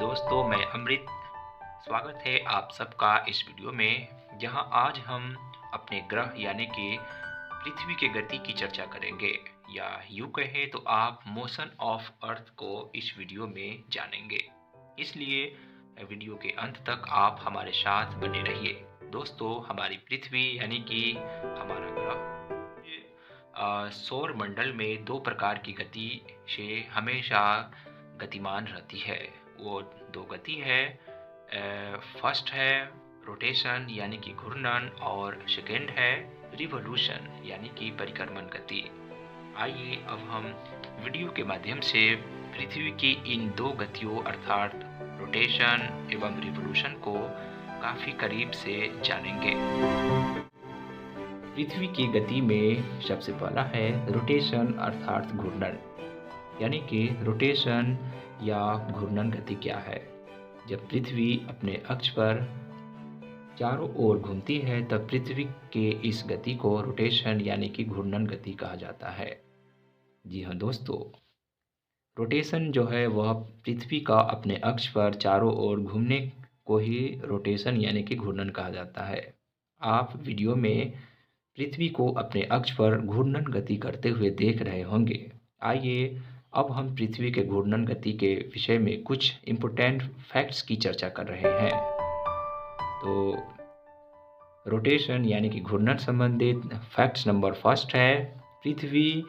दोस्तों मैं अमृत। स्वागत है आप सबका इस वीडियो में, जहां आज हम अपने ग्रह यानी कि पृथ्वी के गति की चर्चा करेंगे, या यूं कहें तो आप मोशन ऑफ अर्थ को इस वीडियो में जानेंगे। इसलिए वीडियो के अंत तक आप हमारे साथ बने रहिए। दोस्तों, हमारी पृथ्वी यानी कि हमारा ग्रह सौर मंडल में दो प्रकार की गति से हमेशा गतिमान रहती है। वो दो गति है, फर्स्ट है रोटेशन यानी कि घूर्णन, और सेकेंड है रिवॉल्यूशन यानी कि परिक्रमण गति। आइए अब हम वीडियो के माध्यम से पृथ्वी की इन दो गतियों अर्थात रोटेशन एवं रिवॉल्यूशन को काफ़ी करीब से जानेंगे। पृथ्वी की गति में सबसे पहला है रोटेशन अर्थात घूर्णन। यानी कि रोटेशन या घूर्णन गति क्या है? जब पृथ्वी अपने अक्ष पर चारों ओर घूमती है तब पृथ्वी के इस गति को रोटेशन यानी कि घूर्णन गति कहा जाता है। जी हाँ दोस्तों, रोटेशन जो है वह पृथ्वी का अपने अक्ष पर चारों ओर घूमने को ही रोटेशन यानी कि घूर्णन कहा जाता है। आप वीडियो में पृथ्वी को अपने अक्ष पर घूर्णन गति करते हुए देख रहे होंगे। आइए अब हम पृथ्वी के घूर्णन गति के विषय में कुछ इम्पोर्टेंट फैक्ट्स की चर्चा कर रहे हैं। तो रोटेशन यानी कि घूर्णन संबंधित फैक्ट्स नंबर फर्स्ट है, पृथ्वी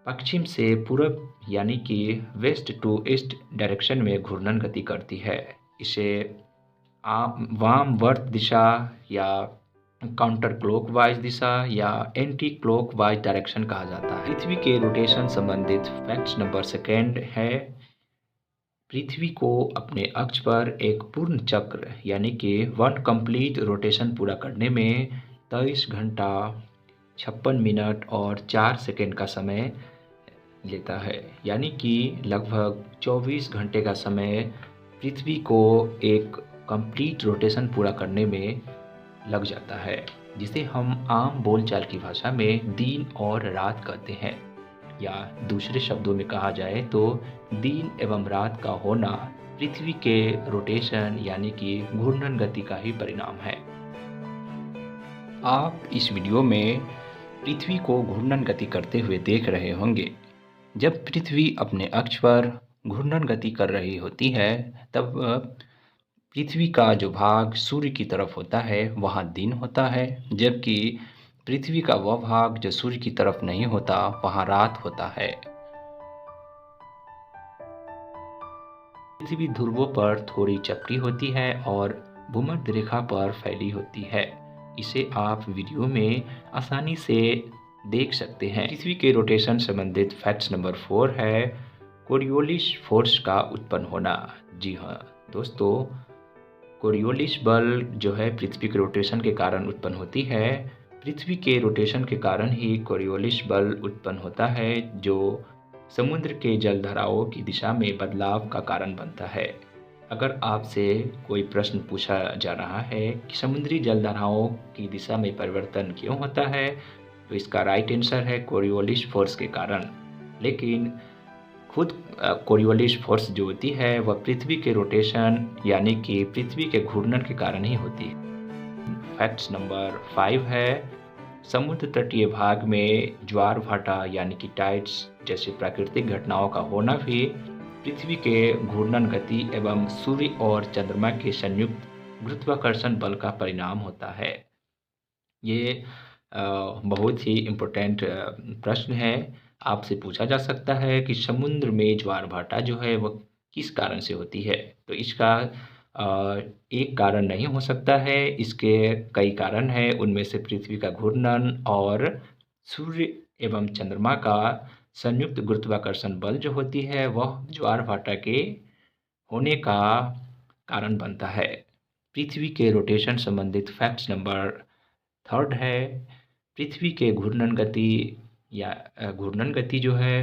पश्चिम से पूर्व यानी कि वेस्ट टू ईस्ट डायरेक्शन में घूर्णन गति करती है। इसे वामवर्त दिशा या काउंटर क्लॉकवाइज दिशा या एंटी क्लॉकवाइज डायरेक्शन कहा जाता है। पृथ्वी के रोटेशन संबंधित फैक्ट्स नंबर सेकेंड है, पृथ्वी को अपने अक्ष पर एक पूर्ण चक्र यानी कि वन कंप्लीट रोटेशन पूरा करने में 23 घंटा 56 मिनट और 4 सेकेंड का समय लेता है। यानी कि लगभग 24 घंटे का समय पृथ्वी को एक कंप्लीट रोटेशन पूरा करने में लग जाता है, जिसे हम आम बोलचाल की भाषा में दिन और रात कहते हैं, या दूसरे शब्दों में कहा जाए तो दिन एवं रात का होना पृथ्वी के रोटेशन यानी कि घूर्णन गति का ही परिणाम है। आप इस वीडियो में पृथ्वी को घूर्णन गति करते हुए देख रहे होंगे। जब पृथ्वी अपने अक्ष पर घूर्णन गति कर रही होती है तब पृथ्वी का जो भाग सूर्य की तरफ होता है वहाँ दिन होता है, जबकि पृथ्वी का वह भाग जो सूर्य की तरफ नहीं होता वहाँ रात होता है। पृथ्वी ध्रुवों पर थोड़ी चपटी होती है और भूमध्य रेखा पर फैली होती है। इसे आप वीडियो में आसानी से देख सकते हैं। पृथ्वी के रोटेशन संबंधित फैक्ट्स नंबर 4 है, कोरियोलिस फोर्स का उत्पन्न होना। जी हाँ दोस्तों, कोरियोलिस बल जो है पृथ्वी के रोटेशन के कारण उत्पन्न होती है। पृथ्वी के रोटेशन के कारण ही कोरियोलिस बल उत्पन्न होता है, जो समुद्र के जलधाराओं की दिशा में बदलाव का कारण बनता है। अगर आपसे कोई प्रश्न पूछा जा रहा है कि समुद्री जलधाराओं की दिशा में परिवर्तन क्यों होता है, तो इसका राइट आंसर है कोरियोलिस फोर्स के कारण। लेकिन खुद कोरियोलिस फोर्स जो होती है वह पृथ्वी के रोटेशन यानी कि पृथ्वी के घूर्णन के कारण ही होती है। फैक्ट्स नंबर 5 है, समुद्र तटीय भाग में ज्वार भाटा यानी कि टाइड्स जैसी प्राकृतिक घटनाओं का होना भी पृथ्वी के घूर्णन गति एवं सूर्य और चंद्रमा के संयुक्त गुरुत्वाकर्षण बल का परिणाम होता है। ये बहुत ही इम्पोर्टेंट प्रश्न है। आपसे पूछा जा सकता है कि समुद्र में ज्वार भाटा जो है वह किस कारण से होती है, तो इसका एक कारण नहीं हो सकता है, इसके कई कारण हैं। उनमें से पृथ्वी का घूर्णन और सूर्य एवं चंद्रमा का संयुक्त गुरुत्वाकर्षण बल जो होती है वह ज्वार भाटा के होने का कारण बनता है। पृथ्वी के रोटेशन संबंधित फैक्ट्स नंबर 3 है, पृथ्वी के घूर्णन गति या घूर्णन गति जो है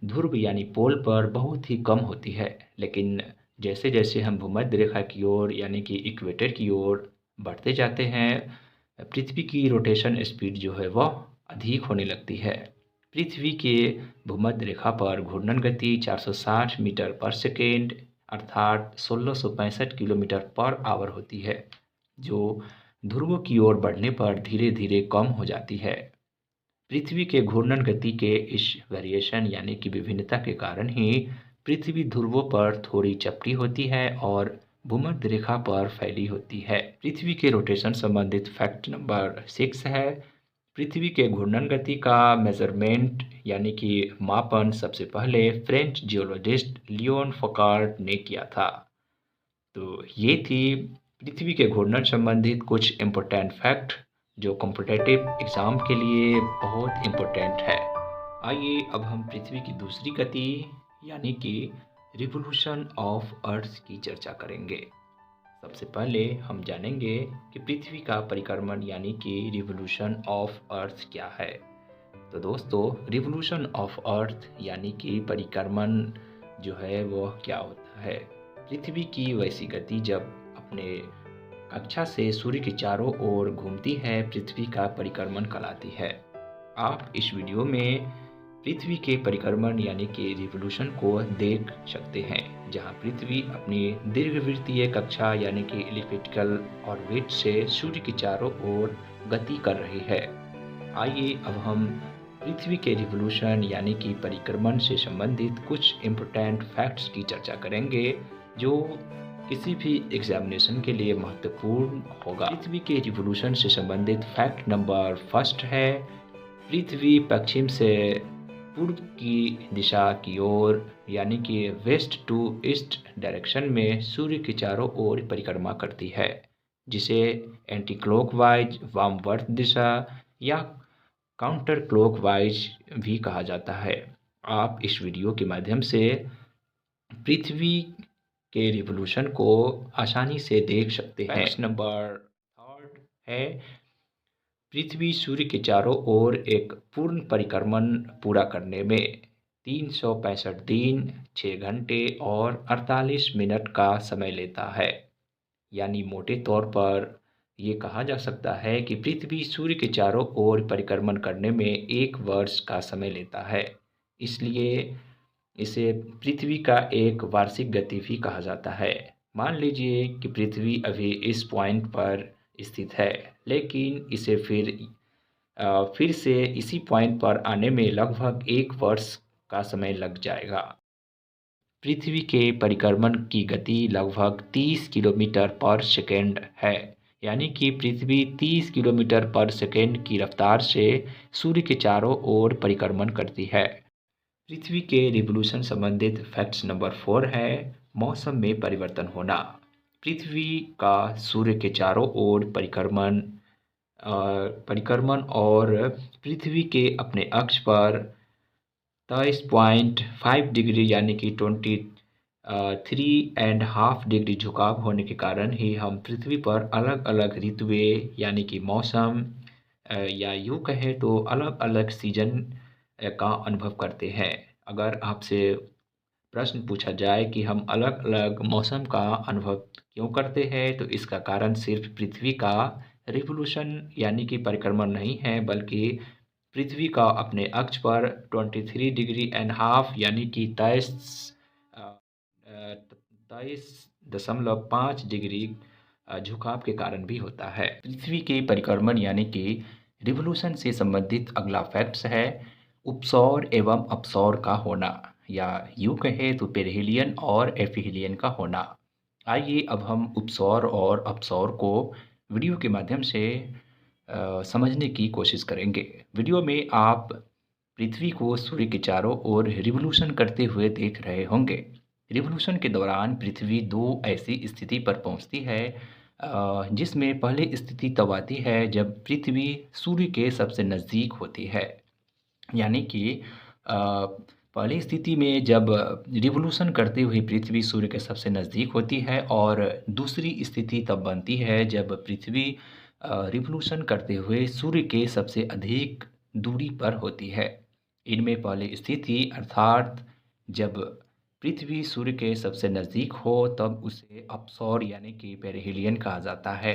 ध्रुव यानी पोल पर बहुत ही कम होती है, लेकिन जैसे जैसे हम भूमध्य रेखा की ओर यानी कि इक्वेटर की ओर बढ़ते जाते हैं, पृथ्वी की रोटेशन स्पीड जो है वह अधिक होने लगती है। पृथ्वी के भूमध्य रेखा पर घूर्णन गति 460 मीटर पर सेकेंड अर्थात 1665 किलोमीटर पर आवर होती है, जो ध्रुवों की ओर बढ़ने पर धीरे धीरे कम हो जाती है। पृथ्वी के घूर्णन गति के इस वेरिएशन यानी कि विभिन्नता के कारण ही पृथ्वी ध्रुवों पर थोड़ी चपटी होती है और भूमध्य रेखा पर फैली होती है। पृथ्वी के रोटेशन संबंधित फैक्ट नंबर 6 है। पृथ्वी के घूर्णन गति का मेजरमेंट यानी कि मापन सबसे पहले फ्रेंच जियोलॉजिस्ट लियोन फौकाल्ट ने किया था। तो ये थी पृथ्वी के घूर्णन संबंधित कुछ इम्पोर्टेंट फैक्ट जो कॉम्पिटिटिव एग्ज़ाम के लिए बहुत इम्पोर्टेंट है। आइए अब हम पृथ्वी की दूसरी गति यानी कि रिवोल्यूशन ऑफ अर्थ की चर्चा करेंगे। सबसे पहले हम जानेंगे कि पृथ्वी का परिक्रमण यानी कि रिवोल्यूशन ऑफ अर्थ क्या है। तो दोस्तों, रिवोल्यूशन ऑफ अर्थ यानी कि परिक्रमण जो है वो क्या होता है। पृथ्वी की वैसी गति जब अपने कक्षा से सूर्य के चारों ओर घूमती है पृथ्वी का परिक्रमण कहलाती है। आप इस वीडियो में पृथ्वी के परिक्रमण यानी कि रिवोल्यूशन को देख सकते हैं, जहां पृथ्वी अपनी दीर्घवृत्तीय कक्षा यानी कि एलिप्टिकल ऑर्बिट से सूर्य के चारों ओर गति कर रही है। आइए अब हम पृथ्वी के रिवोल्यूशन यानी कि परिक्रमण से संबंधित कुछ इम्पोर्टेंट फैक्ट्स की चर्चा करेंगे जो किसी भी एग्जामिनेशन के लिए महत्वपूर्ण होगा। पृथ्वी के रिवोल्यूशन से संबंधित फैक्ट नंबर फर्स्ट है, पृथ्वी पश्चिम से पूर्व की दिशा की ओर यानी कि वेस्ट टू ईस्ट डायरेक्शन में सूर्य के चारों ओर परिक्रमा करती है, जिसे एंटी क्लॉकवाइज वामवर्त दिशा या काउंटर क्लॉकवाइज भी कहा जाता है। आप इस वीडियो के माध्यम से पृथ्वी के रिवोल्यूशन को आसानी से देख सकते हैं। फैक्ट नंबर थर्ड है, पृथ्वी सूर्य के चारों ओर एक पूर्ण परिक्रमण पूरा करने में 365 दिन, 6 घंटे और 48 मिनट का समय लेता है। यानी मोटे तौर पर ये कहा जा सकता है कि पृथ्वी सूर्य के चारों ओर परिक्रमण करने में 1 वर्ष का समय लेता है। इसलिए इसे पृथ्वी का एक वार्षिक गति भी कहा जाता है। मान लीजिए कि पृथ्वी अभी इस पॉइंट पर स्थित है, लेकिन इसे फिर से इसी पॉइंट पर आने में लगभग 1 वर्ष का समय लग जाएगा। पृथ्वी के परिक्रमण की गति लगभग 30 किलोमीटर पर सेकेंड है, यानी कि पृथ्वी 30 किलोमीटर पर सेकेंड की रफ्तार से सूर्य के चारों ओर परिक्रमण करती है। पृथ्वी के रिवोल्यूशन संबंधित फैक्ट्स नंबर 4 है, मौसम में परिवर्तन होना। पृथ्वी का सूर्य के चारों ओर परिक्रमण और पृथ्वी के अपने अक्ष पर 23.5 डिग्री यानी कि 23.5 डिग्री झुकाव होने के कारण ही हम पृथ्वी पर अलग अलग ऋतुएं यानी कि मौसम या यूँ कहें तो अलग अलग सीजन का अनुभव करते हैं। अगर आपसे प्रश्न पूछा जाए कि हम अलग अलग मौसम का अनुभव क्यों करते हैं, तो इसका कारण सिर्फ पृथ्वी का रिवोल्यूशन यानी कि परिक्रमण नहीं है, बल्कि पृथ्वी का अपने अक्ष पर 23 डिग्री एंड हाफ यानी कि 23.5 डिग्री झुकाव के कारण भी होता है। पृथ्वी के परिक्रमण यानी कि रिवोल्यूशन से संबंधित अगला फैक्ट्स है, उपसौर एवं अपसौर का होना, या यूँ कहें तो पेरिहेलियन और एफिहेलियन का होना। आइए अब हम उपसौर और अपसौर को वीडियो के माध्यम से समझने की कोशिश करेंगे। वीडियो में आप पृथ्वी को सूर्य के चारों ओर रिवोल्यूशन करते हुए देख रहे होंगे। रिवोल्यूशन के दौरान पृथ्वी 2 ऐसी स्थिति पर पहुंचती है जिसमें पहले स्थिति तब आती है जब पृथ्वी सूर्य के सबसे नज़दीक होती है। यानी कि पहली स्थिति में जब रिवोल्यूशन करते हुए पृथ्वी सूर्य के सबसे नज़दीक होती है, और दूसरी स्थिति तब बनती है जब पृथ्वी रिवोल्यूशन करते हुए सूर्य के सबसे अधिक दूरी पर होती है। इनमें पहली स्थिति अर्थात जब पृथ्वी सूर्य के सबसे नज़दीक हो तब उसे अपसौर यानी कि पेरिहेलियन कहा जाता है।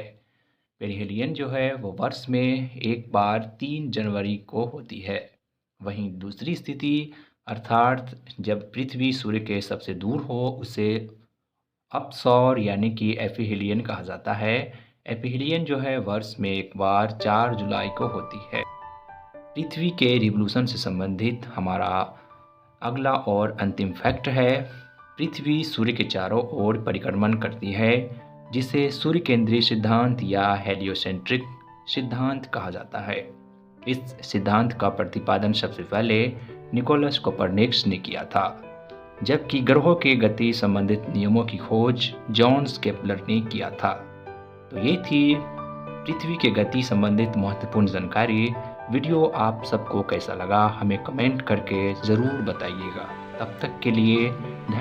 पेरिहेलियन जो है वो वर्ष में एक बार 3 जनवरी को होती है। वहीं दूसरी स्थिति अर्थात जब पृथ्वी सूर्य के सबसे दूर हो उसे अपसौर यानी कि एपिहेलियन कहा जाता है। एपिहेलियन जो है वर्ष में एक बार 4 जुलाई को होती है। पृथ्वी के रिवोल्यूशन से संबंधित हमारा अगला और अंतिम फैक्ट है, पृथ्वी सूर्य के चारों ओर परिक्रमण करती है, जिसे सूर्य केंद्रीय सिद्धांत या हेलियोसेंट्रिक सिद्धांत कहा जाता है। इस सिद्धांत का प्रतिपादन सबसे पहले निकोलस कोपरनिकस ने किया था, जबकि ग्रहों के गति संबंधित नियमों की खोज जॉन्स केपलर ने किया था। तो ये थी पृथ्वी के गति संबंधित महत्वपूर्ण जानकारी। वीडियो आप सबको कैसा लगा हमें कमेंट करके ज़रूर बताइएगा। तब तक के लिए धन्यवाद।